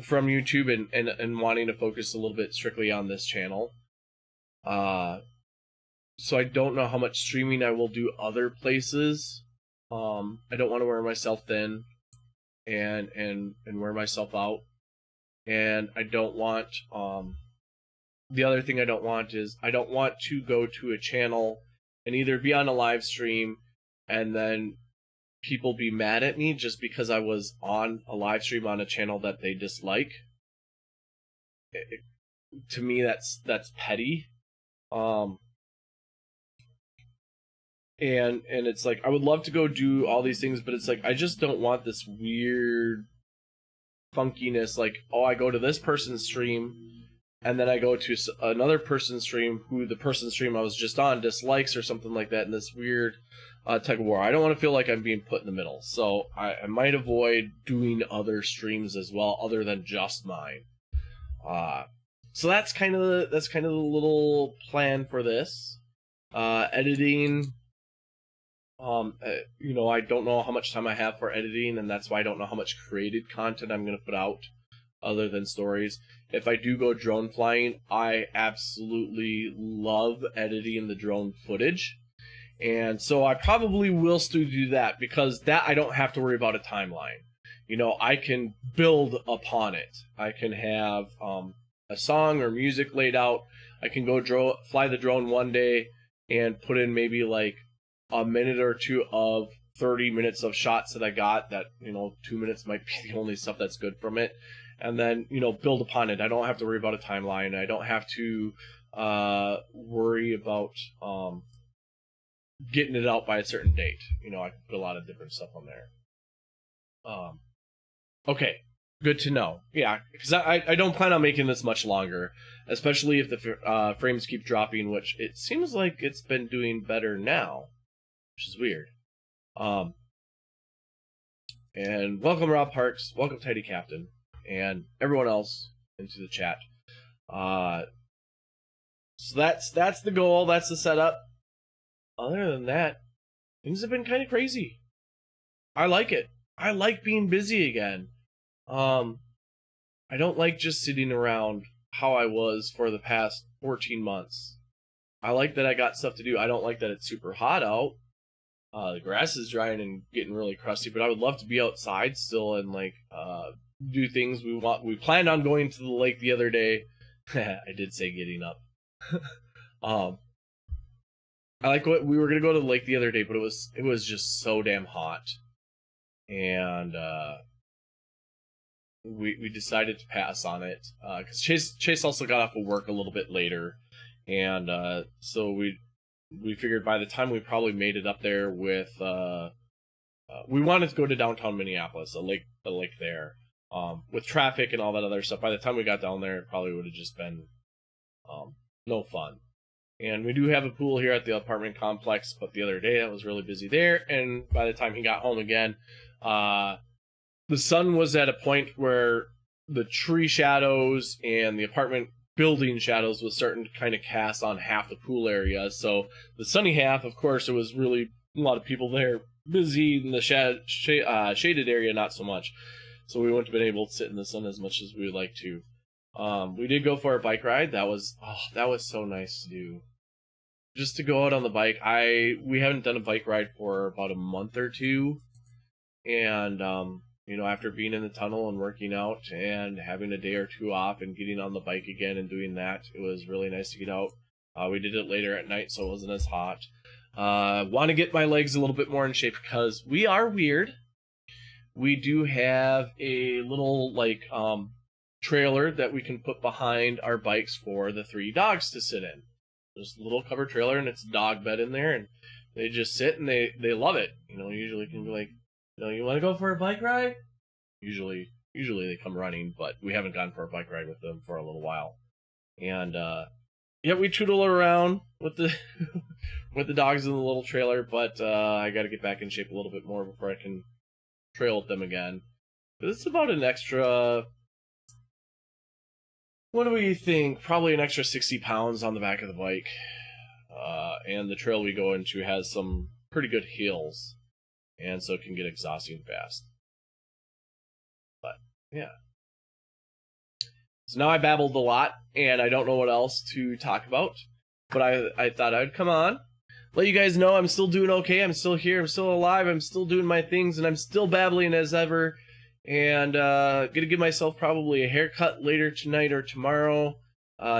YouTube and wanting to focus a little bit strictly on this channel. So I don't know how much streaming I will do other places. I don't want to wear myself thin. and wear myself out. And I don't want, the other thing I don't want is I don't want to go to a channel and either be on a live stream and then people be mad at me just because I was on a live stream on a channel that they dislike. To me, that's petty. And it's like, I would love to go do all these things, but it's like, I just don't want this weird funkiness. Like, oh, I go to this person's stream, and then I go to another person's stream who the person's stream I was just on dislikes or something like that, in this weird tug of war. I don't want to feel like I'm being put in the middle. So I might avoid doing other streams as well, other than just mine. So that's kind of the little plan for this. Editing. I don't know how much time I have for editing, and that's why I don't know how much created content I'm going to put out other than stories. If I do go drone flying, I absolutely love editing the drone footage. And so I probably will still do that, because that I don't have to worry about a timeline. I can build upon it. I can have a song or music laid out. I can go fly the drone one day and put in maybe like a minute or two of 30 minutes of shots that I got that, 2 minutes might be the only stuff that's good from it. And then, build upon it. I don't have to worry about a timeline. I don't have to worry about getting it out by a certain date. I can put a lot of different stuff on there. Okay, good to know. Yeah, because I don't plan on making this much longer, especially if the frames keep dropping, which it seems like it's been doing better now, which is weird. And welcome Rob Parks, welcome Tidy Captain, and everyone else into the chat. So that's the goal, that's the setup. Other than that, things have been kind of crazy. I like it. I like being busy again. I don't like just sitting around how I was for the past 14 months. I like that I got stuff to do. I don't like that it's super hot out. The grass is drying and getting really crusty, but I would love to be outside still and do things we want. We planned on going to the lake the other day. I did say getting up. I like what we were gonna go to the lake the other day, but it was just so damn hot, and we decided to pass on it because Chase also got off of work a little bit later, and so we figured by the time we probably made it up there with we wanted to go to downtown Minneapolis, the lake there, with traffic and all that other stuff. By the time we got down there, it probably would have just been no fun. And we do have a pool here at the apartment complex, but the other day I was really busy there, and by the time he got home again, the sun was at a point where the tree shadows and the apartment building shadows was starting to kind of cast on half the pool area. So the sunny half, of course, there was really a lot of people there busy, in the shaded area not so much. So we wouldn't have been able to sit in the sun as much as we would like to. We did go for a bike ride. That was so nice to do. Just to go out on the bike. We haven't done a bike ride for about a month or two, and after being in the tunnel and working out and having a day or two off and getting on the bike again and doing that, it was really nice to get out. We did it later at night, so it wasn't as hot. Want to get my legs a little bit more in shape because we are weird. We do have a little trailer that we can put behind our bikes for the 3 dogs to sit in. There's a little covered trailer and it's a dog bed in there, and they just sit and they love it. Usually can be like, you want to go for a bike ride? Usually they come running, but we haven't gone for a bike ride with them for a little while. And we tootle around with the with the dogs in the little trailer, but I got to get back in shape a little bit more before I can trail with them again. But it's about an extra, what do we think? Probably an extra 60 pounds on the back of the bike. And the trail we go into has some pretty good hills, and so it can get exhausting fast. But, yeah. So now I babbled a lot, and I don't know what else to talk about. But I thought I'd come on, let you guys know I'm still doing okay, I'm still here, I'm still alive, I'm still doing my things, and I'm still babbling as ever. And gonna give myself probably a haircut later tonight or tomorrow.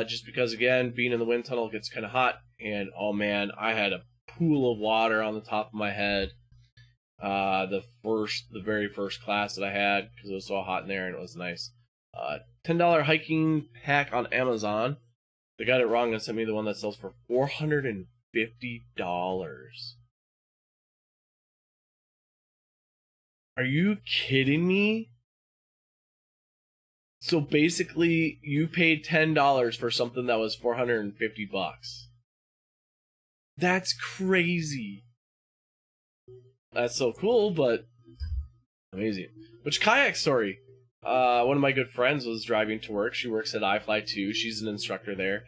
Just because, again, being in the wind tunnel gets kind of hot. And oh man, I had a pool of water on the top of my head. The very first class that I had, because it was so hot in there, and it was nice. $10 hiking pack on Amazon. They got it wrong and sent me the one that sells for $450. Are you kidding me? So basically, you paid $10 for something that was $450. That's crazy. That's so cool, but amazing. Which kayak story? One of my good friends was driving to work. She works at iFly too. She's an instructor there,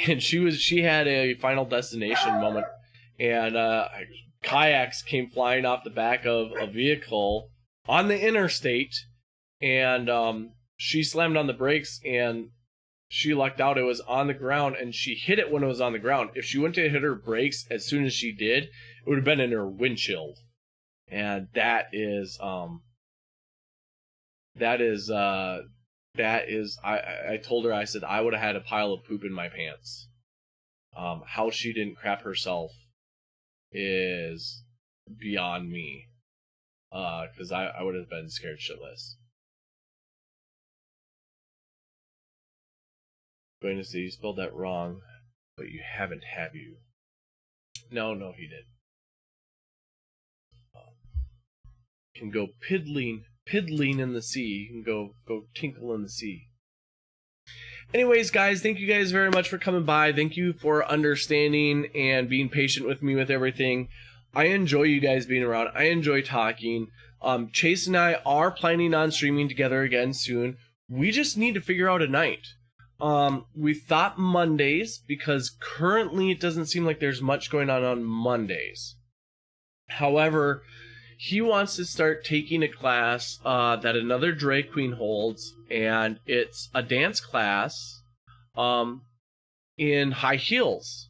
and she had a Final Destination moment, and kayaks came flying off the back of a vehicle on the interstate, and she slammed on the brakes, and she lucked out. It was on the ground, and she hit it when it was on the ground. If she went to hit her brakes as soon as she did, it would have been in her windshield. And that is I told her, I said, I would have had a pile of poop in my pants. How she didn't crap herself is beyond me. Because I would have been scared shitless. Going to say, you spelled that wrong, but you haven't, have you? No, he did. Can go piddling in the sea. You can go tinkle in the sea. Anyways, guys, thank you guys very much for coming by. Thank you for understanding and being patient with me with everything. I enjoy you guys being around. I enjoy talking. Chase and I are planning on streaming together again soon. We just need to figure out a night. We thought Mondays, because currently it doesn't seem like there's much going on Mondays. However, he wants to start taking a class that another drag queen holds, and it's a dance class in high heels.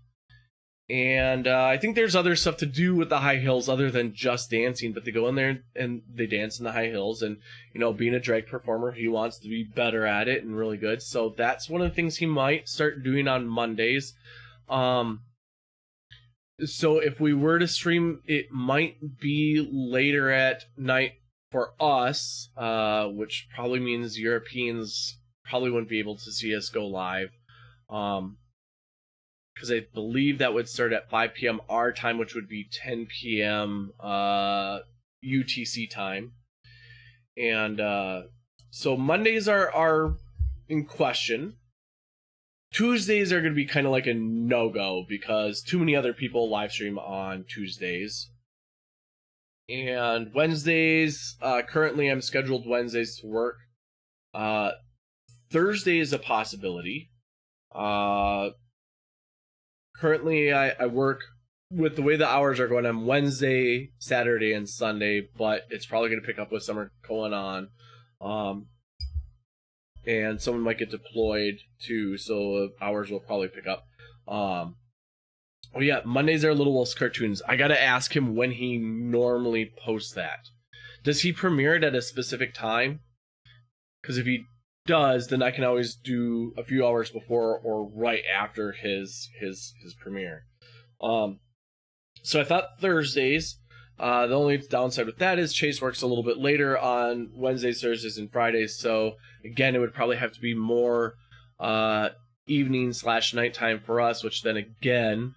And I think there's other stuff to do with the high heels other than just dancing, but they go in there and they dance in the high heels. And, being a drag performer, he wants to be better at it and really good. So that's one of the things he might start doing on Mondays. So if we were to stream, it might be later at night for us, which probably means Europeans probably wouldn't be able to see us go live. Because I believe that would start at 5 p.m. our time, which would be 10 p.m. UTC time. And so Mondays are in question. Tuesdays are going to be kind of like a no-go because too many other people live stream on Tuesdays. And Wednesdays, currently I'm scheduled Wednesdays to work. Thursday is a possibility. Currently I work, with the way the hours are going, I'm Wednesday, Saturday, and Sunday, but it's probably going to pick up with summer going on. And someone might get deployed too, so hours will probably pick up. Oh yeah, Mondays are Little Wolf's cartoons. I gotta ask him when he normally posts that. Does he premiere it at a specific time? Because if he does, then I can always do a few hours before or right after his premiere. So I thought Thursdays. The only downside with that is Chase works a little bit later on Wednesdays, Thursdays, and Fridays. So again, it would probably have to be more evening/nighttime for us, which then again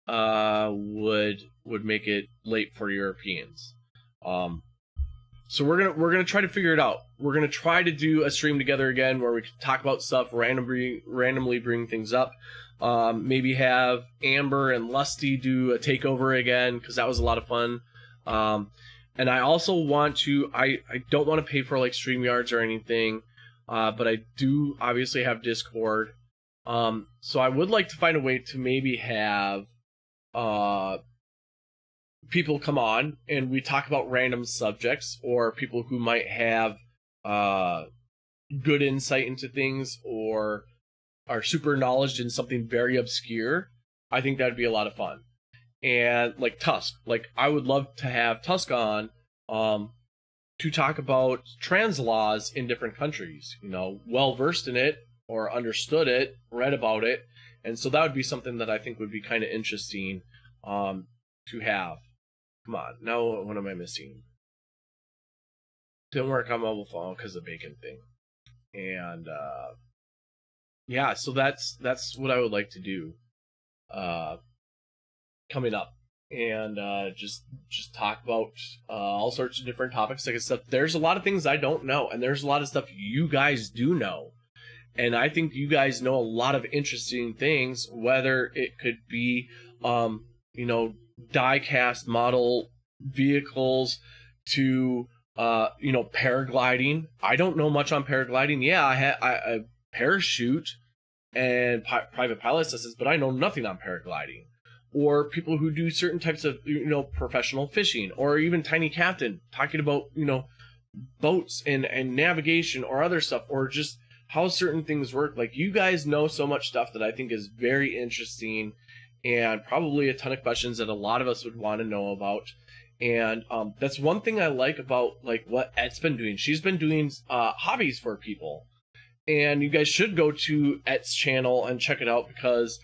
would make it late for Europeans. So we're gonna try to figure it out. We're gonna try to do a stream together again where we can talk about stuff, randomly bring things up. Maybe have Amber and Lusty do a takeover again, because that was a lot of fun. And I also want to, I don't want to pay for like StreamYards or anything, but I do obviously have Discord. So I would like to find a way to maybe have people come on and we talk about random subjects, or people who might have good insight into things or are super knowledge in something very obscure. I think that'd be a lot of fun. And like Tusk, like I would love to have Tusk on to talk about trans laws in different countries, well versed in it or understood it, read about it. And so that would be something that I think would be kind of interesting to have. Come on, now what am I missing? Didn't work on mobile phone because of the bacon thing. And yeah, so that's what I would like to do coming up. And just talk about all sorts of different topics. Like I said, there's a lot of things I don't know, and there's a lot of stuff you guys do know. And I think you guys know a lot of interesting things, whether it could be, die-cast model vehicles to, paragliding. I don't know much on paragliding. Yeah, I parachute and private pilot licenses, but I know nothing on paragliding. Or people who do certain types of, professional fishing, or even Tiny Captain talking about, boats and navigation or other stuff, or just how certain things work. Like, you guys know so much stuff that I think is very interesting, and probably a ton of questions that a lot of us would want to know about. And that's one thing I like about like what Et's been doing. She's been doing hobbies for people, and you guys should go to Et's channel and check it out, because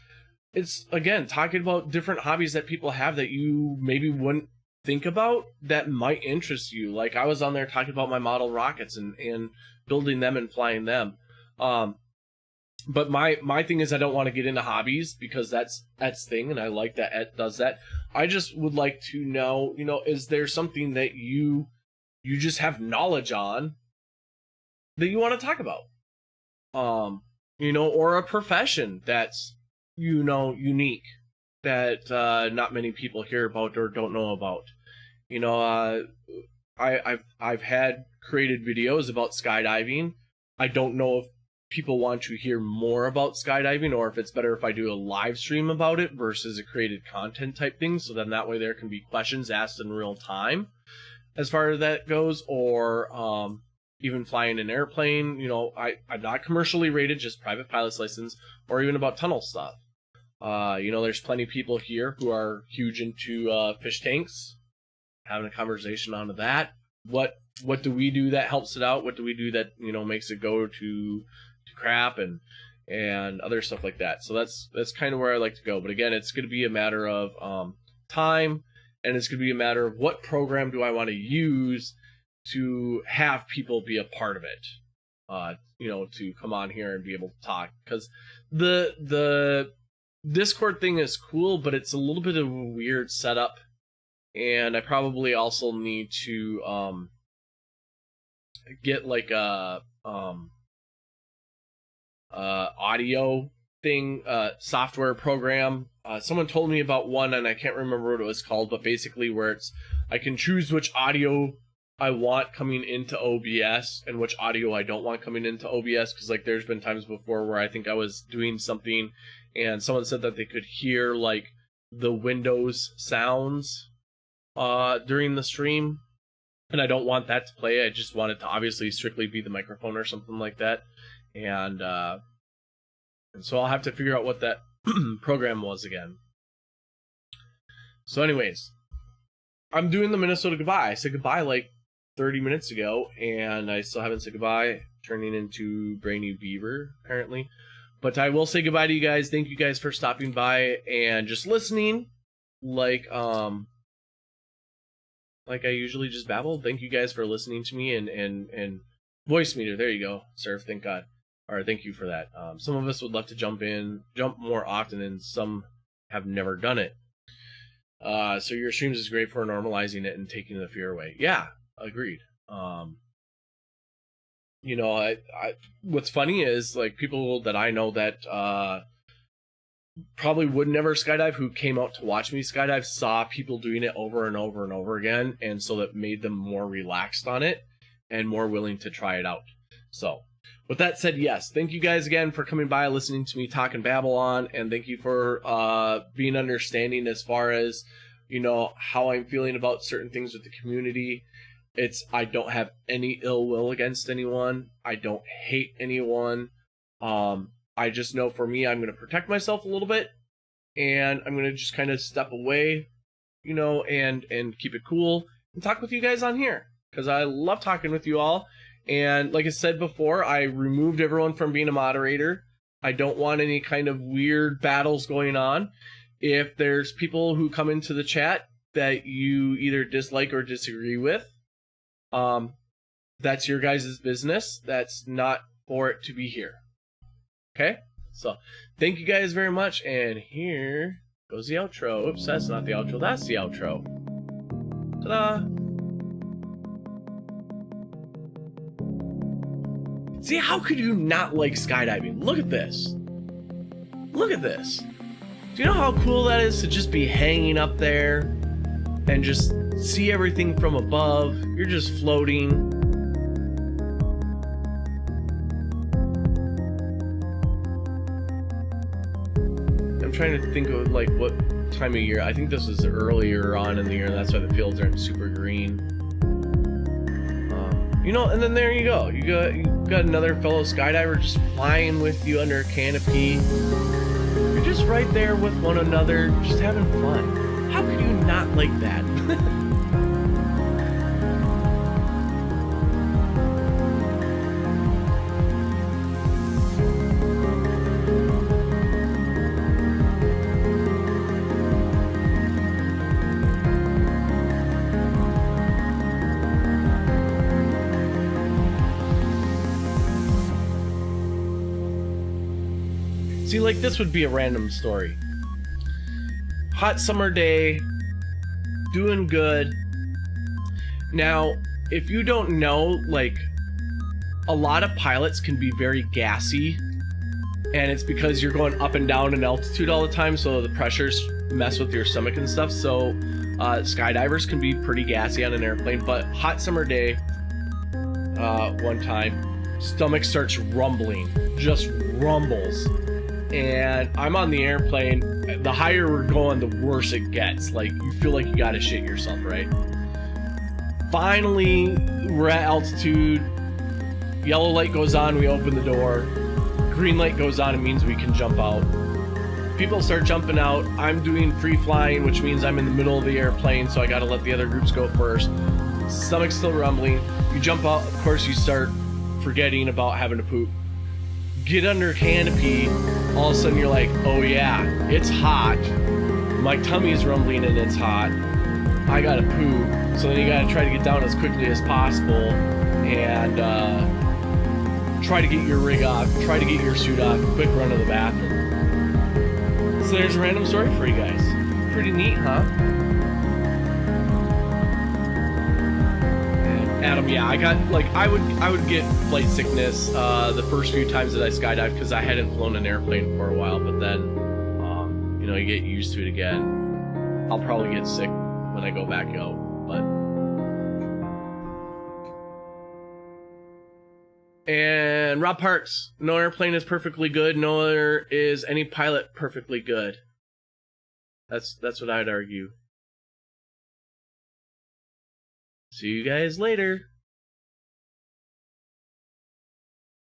it's, again, talking about different hobbies that people have that you maybe wouldn't think about that might interest you. Like, I was on there talking about my model rockets and building them and flying them. But my thing is, I don't want to get into hobbies, because that's Et's thing, and I like that Et does that. I just would like to know, is there something that you just have knowledge on that you want to talk about? Or a profession that's, unique, that not many people hear about or don't know about. I've had created videos about skydiving. I don't know if people want to hear more about skydiving, or if it's better if I do a live stream about it versus a created content type thing, so then that way there can be questions asked in real time as far as that goes. Or even flying an airplane, I'm not commercially rated, just private pilot's license, or even about tunnel stuff. There's plenty of people here who are huge into fish tanks, having a conversation on that. What do we do that helps it out? What do we do that makes it go to crap and other stuff like that? So that's kind of where I like to go. But again, it's going to be a matter of time, and it's going to be a matter of what program do I want to use to have people be a part of it. To come on here and be able to talk, because the Discord thing is cool, but it's a little bit of a weird setup, and I probably also need to get like a audio thing, software program. Someone told me about one, and I can't remember what it was called, but basically where I can choose which audio I want coming into OBS and which audio I don't want coming into OBS, because like there's been times before where I think I was doing something and someone said that they could hear like the Windows sounds during the stream, and I don't want that to play. I just want it to obviously strictly be the microphone or something like that. And so I'll have to figure out what that program was again. So anyways, I'm doing the Minnesota goodbye. I said goodbye like 30 minutes ago, and I still haven't said goodbye, turning into Brainy Beaver, apparently. But I will say goodbye to you guys. Thank you guys for stopping by and just listening. Like I usually just babble. Thank you guys for listening to me and voice meter. There you go, Surf. Thank God. Or thank you for that. Some of us would love to jump more often, and some have never done it. So your streams is great for normalizing it and taking the fear away. Yeah, agreed. What's funny is like people that I know that probably would never skydive, who came out to watch me skydive, saw people doing it over and over and over again, and so that made them more relaxed on it and more willing to try it out. So with that said, yes, thank you guys again for coming by, listening to me talk and babble on, and thank you for being understanding as far as how I'm feeling about certain things with the community. I don't have any ill will against anyone. I don't hate anyone. I just know for me, I'm going to protect myself a little bit, and I'm going to just kind of step away, and keep it cool and talk with you guys on here. because I love talking with you all. And like I said before, I removed everyone from being a moderator. I don't want any kind of weird battles going on. If there's people who come into the chat that you either dislike or disagree with, that's your guys' business. That's not for it to be here. Okay? So, thank you guys very much, and here goes the outro. Oops, that's not the outro, that's the outro. Ta-da! See, how could you not like skydiving? Look at this. Look at this. Do you know how cool that is to just be hanging up there and just see everything from above? You're just floating. I'm trying to think of like what time of year. I think this is earlier on in the year, and that's why the fields aren't super green. You know, and then there you go. You got another fellow skydiver just flying with you under a canopy. You're just right there with one another, just having fun. How could you not like that? See, like, this would be a random story. Hot summer day, doing good. Now, if you don't know, like, a lot of pilots can be very gassy, and it's because you're going up and down in altitude all the time, so the pressures mess with your stomach and stuff. So skydivers can be pretty gassy on an airplane, but hot summer day, one time, stomach starts rumbling, just rumbles. And I'm on the airplane. The higher we're going, the worse it gets. Like, you feel like you gotta shit yourself, right? Finally, we're at altitude. Yellow light goes on, we open the door. Green light goes on, it means we can jump out. People start jumping out. I'm doing free flying, which means I'm in the middle of the airplane, so I gotta let the other groups go first. Stomach's still rumbling. You jump out, of course you start forgetting about having to poop. Get under canopy, all of a sudden you're like, oh yeah, it's hot. My tummy is rumbling and it's hot. I gotta poop. So then you gotta try to get down as quickly as possible and try to get your rig off, try to get your suit off, quick run to the bathroom. So there's a random story for you guys. Pretty neat, huh? Adam, yeah, I got, like, I would get flight sickness the first few times that I skydived because I hadn't flown an airplane for a while, but then, you know, you get used to it again. I'll probably get sick when I go back out, but... And Rob Parks, no airplane is perfectly good, nor is any pilot perfectly good. That's what I'd argue. See you guys later.